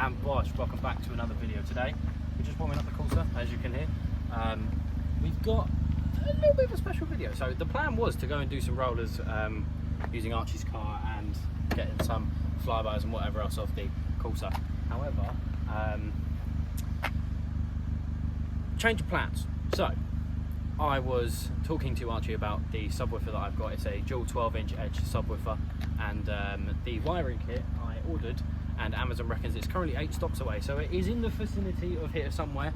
and Bosh, welcome back to another video today. We're just warming up the Corsa, as you can hear. We've got a little bit of a special video. So the plan was to go and do some rollers using Archie's car and getting some flybys and whatever else off the Corsa. However, change of plans. So I was talking to Archie about the subwoofer that I've got. It's a dual 12-inch edge subwoofer, and the wiring kit I ordered, and Amazon reckons it's currently 8 stops away, so it is in the vicinity of here somewhere.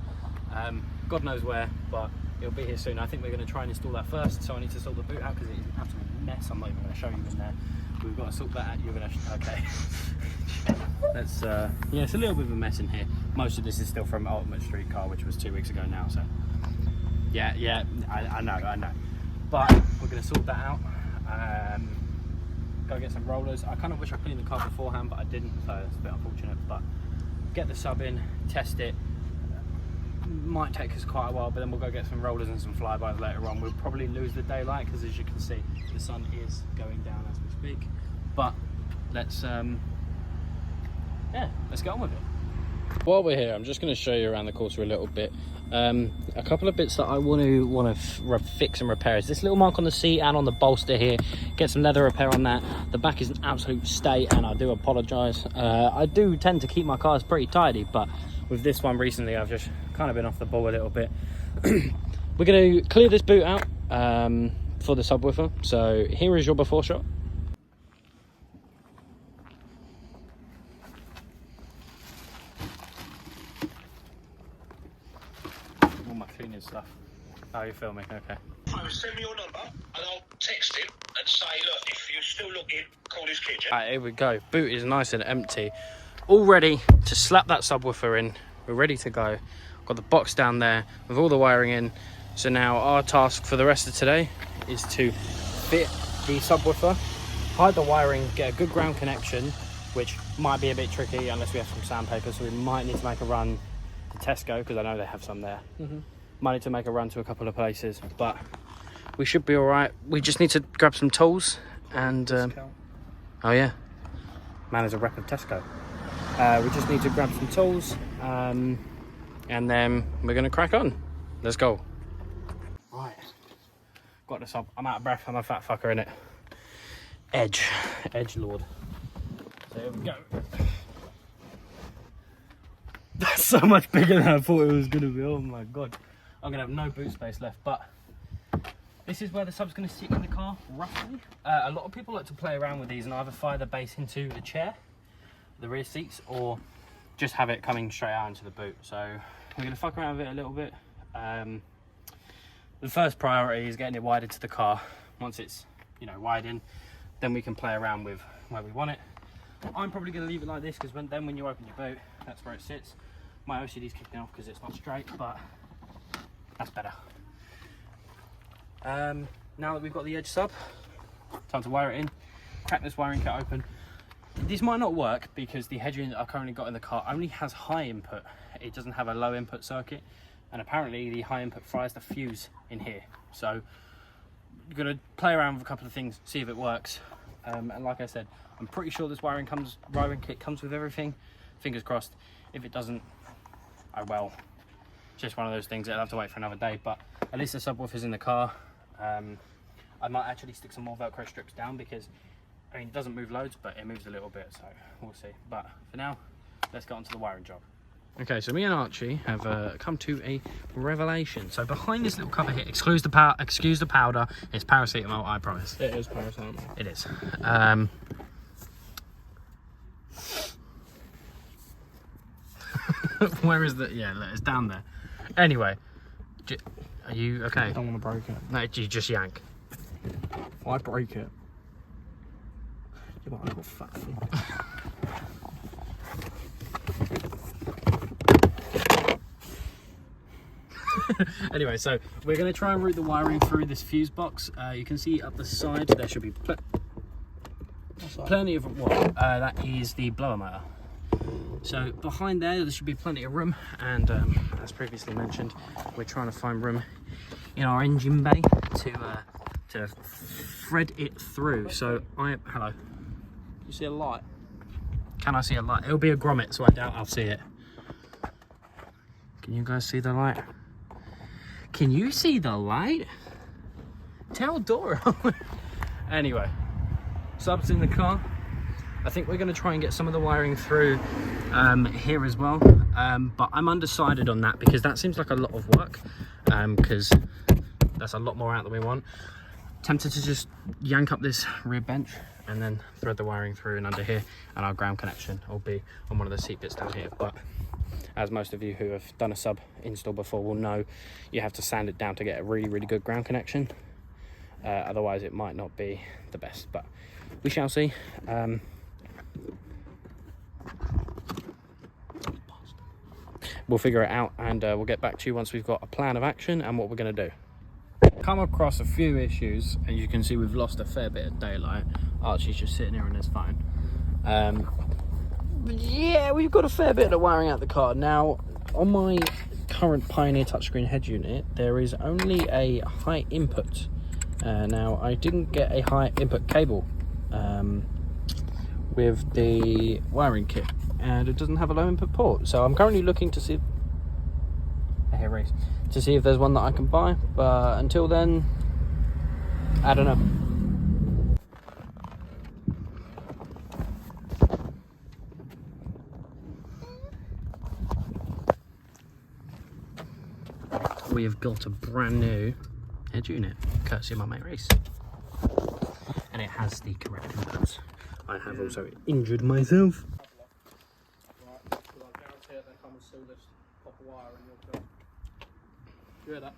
God knows where, but it'll be here soon. I think we're going to try and install that first, so I need to sort the boot out because it is an absolute mess. I'm not even going to show you in there. We've got to sort that out. You're going to okay. That's yeah, it's a little bit of a mess in here. Most of this is still from Ultimate Street Car, which was 2 weeks ago now, so yeah, I know, but we're going to sort that out. Go get some rollers. I kind of wish I cleaned the car beforehand, but I didn't, so it's a bit unfortunate. But get the sub in, test it. Might take us quite a while, but then we'll go get some rollers and some flybys later on. We'll probably lose the daylight because, as you can see, the sun is going down as we speak. But let's let's get on with it. While we're here, I'm just going to show you around the Corsa a little bit. A couple of bits that I want to fix and repair is this little mark on the seat and on the bolster here. Get some leather repair on that. The back is an absolute state, and I do apologise. I do tend to keep my cars pretty tidy, but with this one recently, I've just kind of been off the ball a little bit. We're going to clear this boot out for the subwoofer. So here is your before shot. All my cleaning stuff. How are you filming? Okay. Send me your number and I'll text him and say, look, if you're still looking, call this kid. Yeah? Alright, here we go. Boot is nice and empty. All ready to slap that subwoofer in. We're ready to go. Got the box down there with all the wiring in. So now our task for the rest of today is to fit the subwoofer, hide the wiring, get a good ground connection, which might be a bit tricky unless we have some sandpaper, so we might need to make a run to Tesco because I know they have some there. Might need to make a run to a couple of places, but we should be all right. We just need to grab some tools and oh yeah, man is a rep of Tesco. We just need to grab some tools and then we're gonna crack on. Let's go. Right, got this up. I'm out of breath. I'm a fat fucker innit. Edge lord. So here we go. That's so much bigger than I thought it was gonna be. Oh my god, I'm gonna have no boot space left. But this is where the sub's gonna sit in the car roughly. A lot of people like to play around with these and either fire the base into the chair, the rear seats, or just have it coming straight out into the boot. So we're going to fuck around with it a little bit. The first priority is getting it wired into the car. Once it's, you know, wired in, then we can play around with where we want it. I'm probably going to leave it like this because when you open your boot, that's where it sits. My OCD's kicking off because it's not straight, but that's better. Now that we've got the edge sub, time to wire it in. Crack this wiring kit open. This might not work because the head unit I've currently got in the car only has high input. It doesn't have a low input circuit, and apparently the high input fries the fuse in here. So you're gonna play around with a couple of things, see if it works. And like I said, I'm pretty sure this wiring kit comes with everything. Fingers crossed. If it doesn't, oh well. Just one of those things. I'll have to wait for another day. But at least the subwoofer's in the car. I might actually stick some more Velcro strips down because, I mean, it doesn't move loads, but it moves a little bit, so we'll see. But for now, let's get on to the wiring job. Okay, so me and Archie have come to a revelation. So behind this little cover here, excuse the powder, it's paracetamol, I promise. It is paracetamol. It is. Where is the... Yeah, it's down there. Anyway, are you okay? I don't want to break it. No, you just yank. Why break it? You're like a little fat thing. Anyway, so we're going to try and route the wiring through this fuse box. You can see up the side there should be plenty of what? That is the blower motor. So behind there should be plenty of room, and as previously mentioned, we're trying to find room in our engine bay to thread it through. So hello. You see a light? Can I see a light? It'll be a grommet, so I doubt I'll see it. Can you guys see the light? Can you see the light? Tell Dora. Anyway, sub's in the car. I think we're going to try and get some of the wiring through here as well. But I'm undecided on that because that seems like a lot of work. Because that's a lot more out than we want. Tempted to just yank up this rear bench and then thread the wiring through and under here, and our ground connection will be on one of the seat bits down here. But as most of you who have done a sub install before will know, you have to sand it down to get a really good ground connection. Otherwise it might not be the best, but we shall see. We'll figure it out, and we'll get back to you once we've got a plan of action and what we're going to do. Come across a few issues, and you can see we've lost a fair bit of daylight. Archie's just sitting here on his phone. But yeah, we've got a fair bit of wiring out the car. Now, on my current Pioneer touchscreen head unit, there is only a high input. Now, I didn't get a high input cable with the wiring kit, and it doesn't have a low input port. So I'm currently looking to see. I hear Rhys. To see if there's one that I can buy, but until then, I don't know. We have got a brand new head unit, courtesy of my mate Rhys, and it has the correct inputs. I have also injured myself. Right, so I guarantee it, they come with sealless copper wire in your car. You hear that?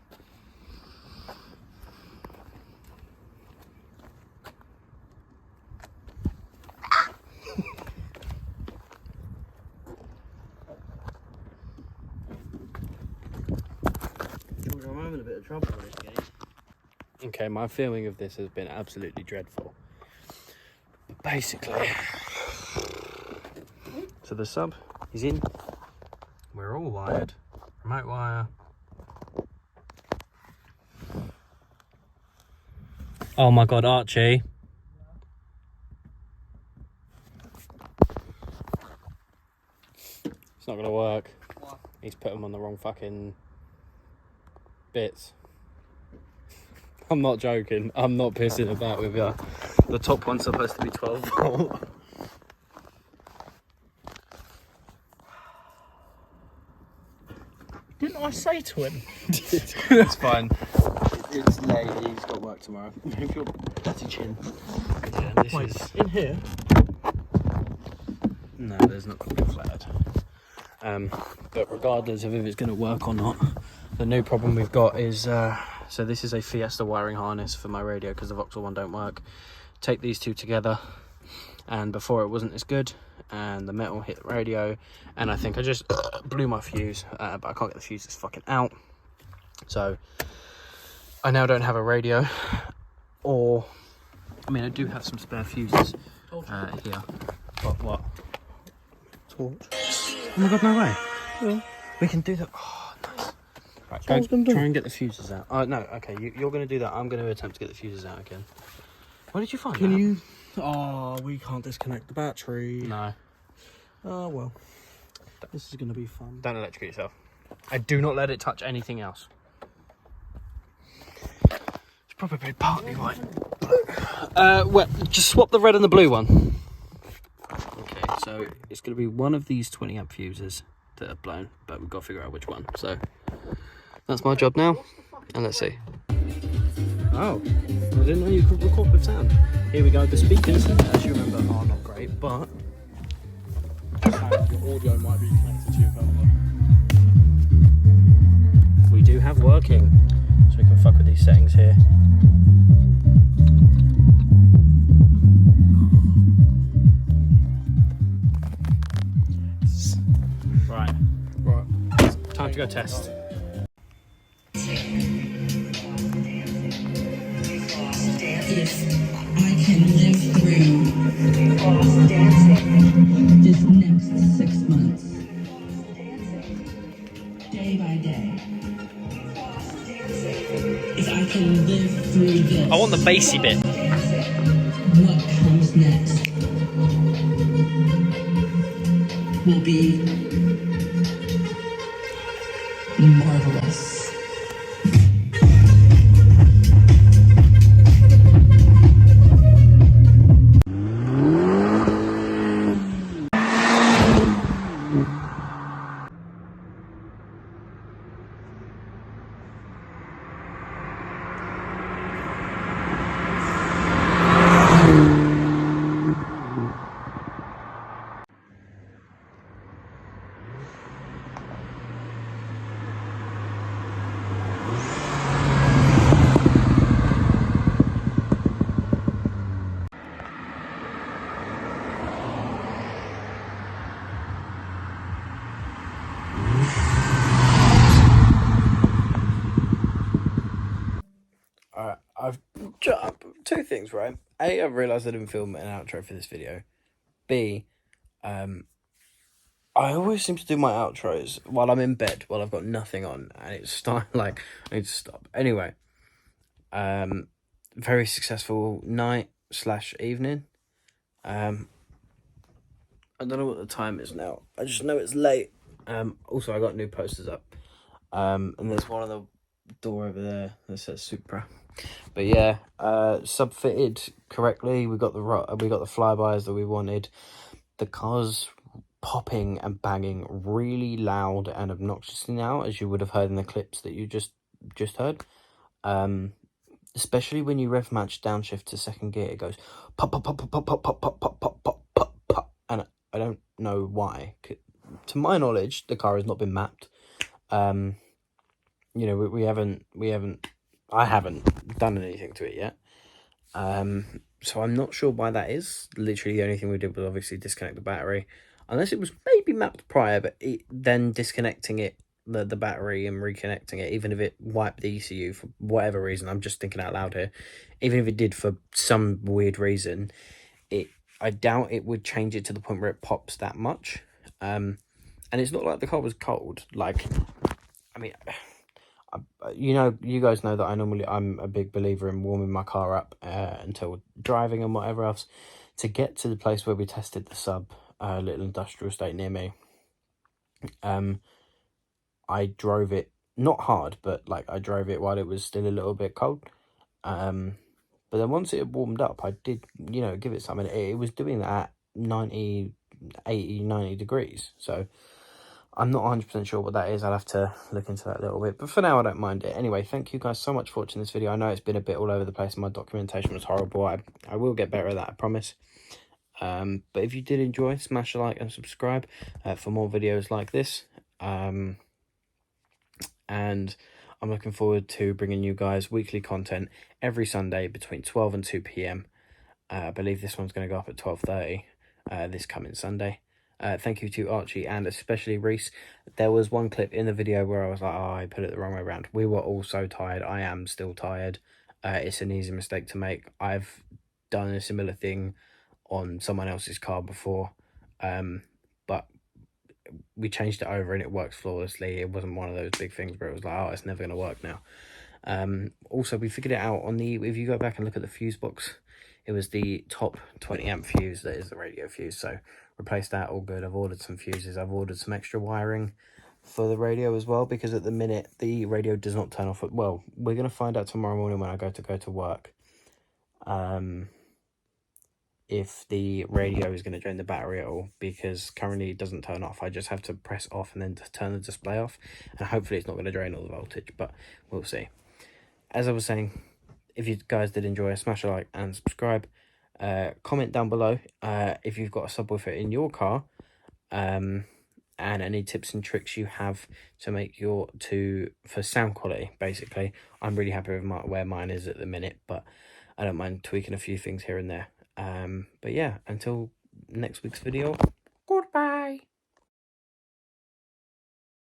George, I'm having a bit of trouble with this game. Okay, my feeling of this has been absolutely dreadful. But basically, so the sub is in. We're all wired. Remote wire. Oh my god, Archie. It's not gonna work. Why? He's put them on the wrong fucking bits. I'm not joking. I'm not pissing about with you. The top one's supposed to be 12 volt. Didn't I say to him? That's fine. It's late. He's got work tomorrow. Move your dirty chin. Yeah, this Wait, is in here? no. There's not going to be flattered. But regardless of if it's going to work or not, the new problem we've got is so this is a Fiesta wiring harness for my radio because the Vauxhall one don't work. Take these two together, and before it wasn't as good, and the metal hit the radio, and I think I just blew my fuse, but I can't get the fuses fucking out. So I now don't have a radio, or I mean I do have some spare fuses here. But what? Torch. Oh my god, no way. Yeah. We can do that. Oh, nice. Right, go try and get the fuses out. Oh, no, okay, you're going to do that. I'm going to attempt to get the fuses out again. Where did you find that? Can you? Oh, we can't disconnect the battery. No. Oh, well. This is going to be fun. Don't electrocute yourself. I do not let it touch anything else. It's probably partly white. Well, just swap the red and the blue one. Okay, so it's going to be one of these 20 amp fuses that are blown, but we've got to figure out which one. So that's my job now, and let's see. Oh, I didn't know you could record with sound. Here we go. The speakers, as you remember, are not great, but Your audio might be connected to your camera. we do have working, so we can fuck with these settings here. Right. Time to go test. If I can live through this next 6 months, day by day, if I can live through this, I want the bassy bit. what comes next? will be marvelous. I've two things, right? A, I've realised I didn't film an outro for this video. B, I always seem to do my outros while I'm in bed, while I've got nothing on, and it's starting like I need to stop. Anyway, very successful night / evening. I don't know what the time is now. I just know it's late. Also, I got new posters up. And there's one on the door over there that says Supra. But yeah, sub fitted correctly. We got the flybys that we wanted. The car's popping and banging really loud and obnoxiously now, as you would have heard in the clips that you just heard. Especially when you rev match downshift to second gear, it goes pop pop pop pop pop pop pop pop pop pop pop pop pop, and I don't know why. To my knowledge, the car has not been mapped. You know, I haven't done anything to it yet. So I'm not sure why that is. Literally the only thing we did was obviously disconnect the battery, unless it was maybe mapped prior, but then disconnecting the battery and reconnecting it, even if it wiped the ECU for whatever reason, I'm just thinking out loud here, even if it did for some weird reason, I doubt it would change it to the point where it pops that much. And it's not like the car was cold. Like, I mean, you know, you guys know that I'm a big believer in warming my car up until driving and whatever else. To get to the place where we tested the sub, little industrial estate near me, I drove it not hard, but like I drove it while it was still a little bit cold. But then once it had warmed up, I did, you know, give it some, and it was doing that at 80-90 degrees. So I'm not 100% sure what that is. I'll have to look into that a little bit. But for now, I don't mind it. Anyway, thank you guys so much for watching this video. I know it's been a bit all over the place and my documentation was horrible. I will get better at that, I promise. But if you did enjoy, smash a like and subscribe for more videos like this. And I'm looking forward to bringing you guys weekly content every Sunday between 12 and 2 p.m. I believe this one's going to go up at 12:30 this coming Sunday. Thank you to Archie and especially Rhys. There was one clip in the video where I was like, oh, I put it the wrong way around. We were all so tired. I am still tired. It's an easy mistake to make. I've done a similar thing on someone else's car before, but we changed it over and it works flawlessly. It wasn't one of those big things where it was like, oh, it's never going to work now. Also, we figured it out on if you go back and look at the fuse box, it was the top 20 amp fuse that is the radio fuse. So replaced that, all good. I've ordered some fuses. I've ordered some extra wiring for the radio as well, because at the minute the radio does not turn off. Well, we're going to find out tomorrow morning when I go to work. If the radio is going to drain the battery at all, because currently it doesn't turn off. I just have to press off and then turn the display off, and hopefully it's not going to drain all the voltage, but we'll see. As I was saying, if you guys did enjoy, smash a like and subscribe. Comment down below if you've got a subwoofer in your car, and any tips and tricks you have to make for sound quality. Basically, I'm really happy with where mine is at the minute, but I don't mind tweaking a few things here and there. But yeah, until next week's video,